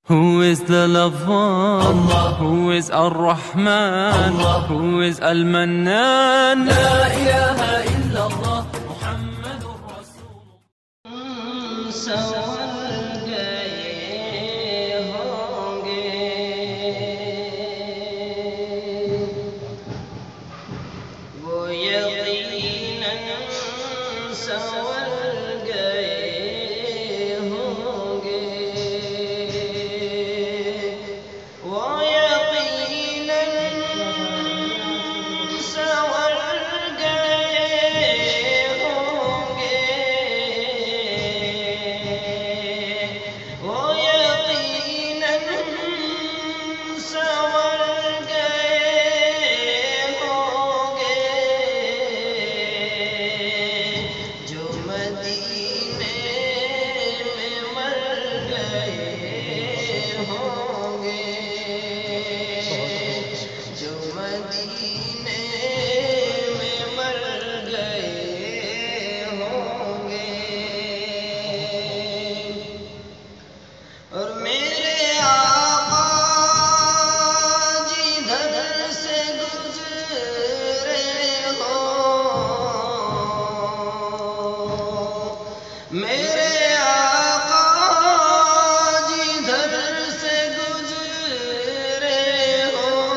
Who is the loved one? Allah. Who is Ar-Rahman? Allah. Who is Al-Mannan? La ilaha illallah Muhammadur Rasulullah. سنور گئے ہوں گے وہ یقیناً سنور گئے ہوں گے وہ یقیناً سنور گئے ہوں گے وہ یقیناً سنور گئے ہوں گے جو مدینے میں مر گئے ہوں گے جو مدینے میں مر گئے ہوں گے اور میرے آقا جدھر سے گزرے ہوں میرے آقا جدھر سے گزرے ہوں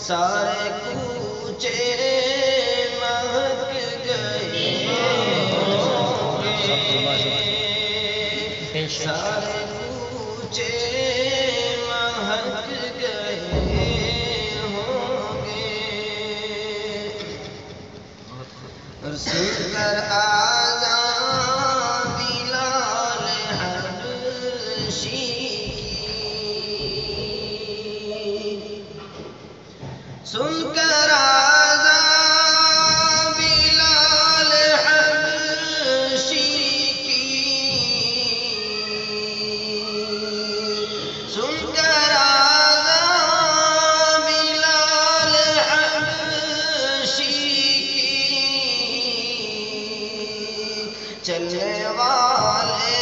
سارے کوچے مہک گئے ہوں گے سارے کوچے مہک گئے ہوں گے اور سن کر آذان بلال حبشی سن کر آذان بلال حبشی کی سن کر آذان بلال حبشی کی چلنے والے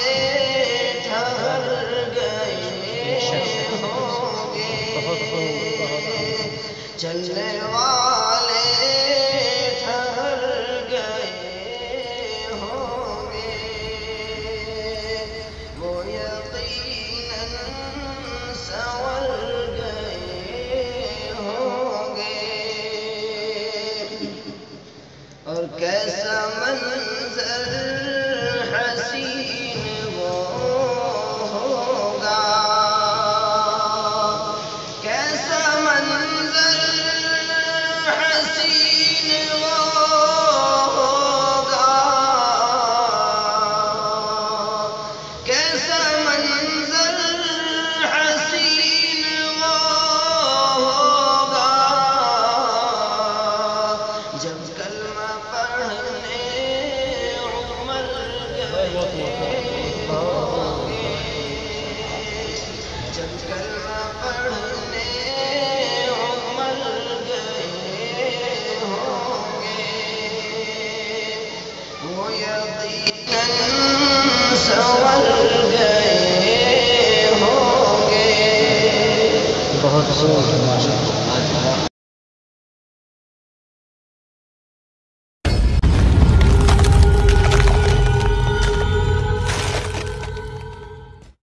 ٹھہر گئے ہوں گے چلنے والے ٹھہر گئے ہوں گے وہ یقیناً سنور گئے ہوں گے اور کیسا منظر حسین وہ ہوگا کیسا منظر حسین وہ ہوگا کیسا منظر حسین وہ ہوگا جب کلمہ پڑھنے عمر گئے ہوں گے جب کلمہ پڑھنے عمر گئے ہوں گے وہ یقیناً سنور گئے ہوں گے بہت